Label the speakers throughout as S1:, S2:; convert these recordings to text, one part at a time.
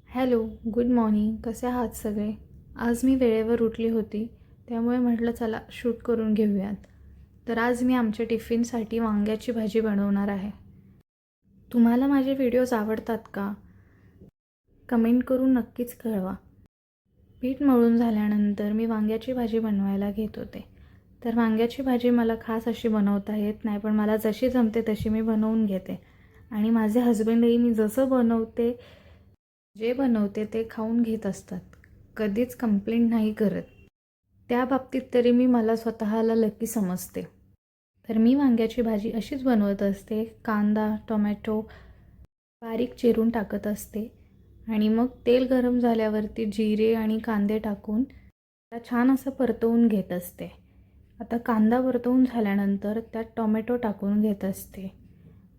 S1: Hello, good morning. कसे आहात सगळे? आज मी वेळेवर उठली होती, त्यामुळे म्हटलं चला शूट करून घेऊयात. तर आज मी आमच्या टिफिनसाठी वांग्याची भाजी बनवणार आहे. तुम्हाला माझे व्हिडिओज आवडतात का? कमेंट करून नक्कीच कळवा. पीठ मळून झाल्यानंतर मी वांग्याची भाजी बनवायला घेत होते. तर वांग्याची भाजी मला खास अशी बनवता येत नाही, पण मला जशी जमते तशी मी बनवून घेते. आणि माझे हसबंडही मी जसं बनवते जे बनवते ते खाऊन घेत असतात. कधीच कंप्लेंट नाही करत. त्या बाबतीत तरी मी मला स्वतःला लकी समजते. तर मी वांग्याची भाजी अशीच बनवत असते. कांदा, टोमॅटो बारीक चिरून टाकत असते आणि मग तेल गरम झाल्यावरती जिरे आणि कांदे टाकून त्याला छान असं परतवून घेत असते. आता कांदा परतवून झाल्यानंतर त्यात टोमॅटो टाकून घेत असते.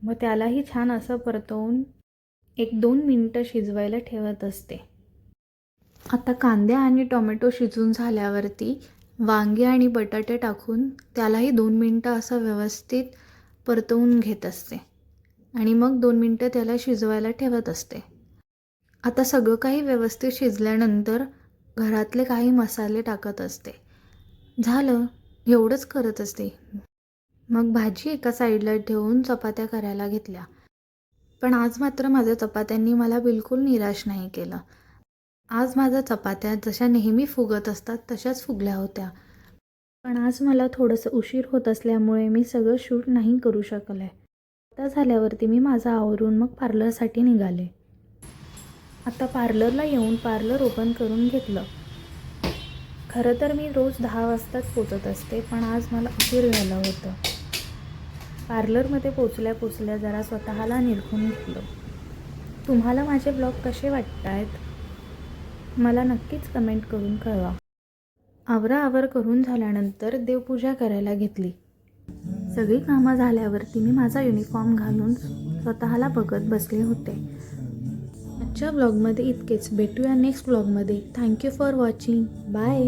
S1: मग त्यालाही छान असं परतवून 1-2 मिनटं शिजवायला ठेवत असते. आता कांदे आणि टोमॅटो शिजून झाल्यावरती वांगे आणि बटाटे टाकून त्यालाही 2 मिनटं असं व्यवस्थित परतवून घेत असते आणि मग 2 मिनटं त्याला शिजवायला ठेवत असते. आता सगळं काही व्यवस्थित शिजल्यानंतर घरातले काही मसाले टाकत असते. झालं, एवढंच करत असते. मग भाजी एका साईडला ठेवून चपात्या करायला घेतल्या. पण आज मात्र माझ्या चपात्यांनी मला बिलकुल निराश नाही केलं. आज माझ्या चपात्या जशा नेहमी फुगत असतात तशाच फुगल्या होत्या. पण आज मला थोडंसं उशीर होत असल्यामुळे मी सगळं शूट नाही करू शकले. आता झाल्यावरती मी माझं आवरून मग पार्लरसाठी निघाले. आता पार्लरला येऊन पार्लर ओपन करून घेतलं. खरं तर मी रोज 10 वाजताच पोचत असते, पण आज मला उशीर झालं होतं. पार्लरमध्ये पोचल्या जरा स्वतःला निरखून घेतलं. तुम्हाला माझे ब्लॉग कसे वाटत आहेत? मला नक्कीच कमेंट करून कळवा. आवराआवर करून झाल्यानंतर देवपूजा करायला घेतली. सगळी कामं झाल्यावरती मी माझा युनिफॉर्म घालून स्वतःला बघत बसले होते. आजच्या ब्लॉगमध्ये इतकेच. भेटूया नेक्स्ट ब्लॉगमध्ये. Thank you for watching. बाय.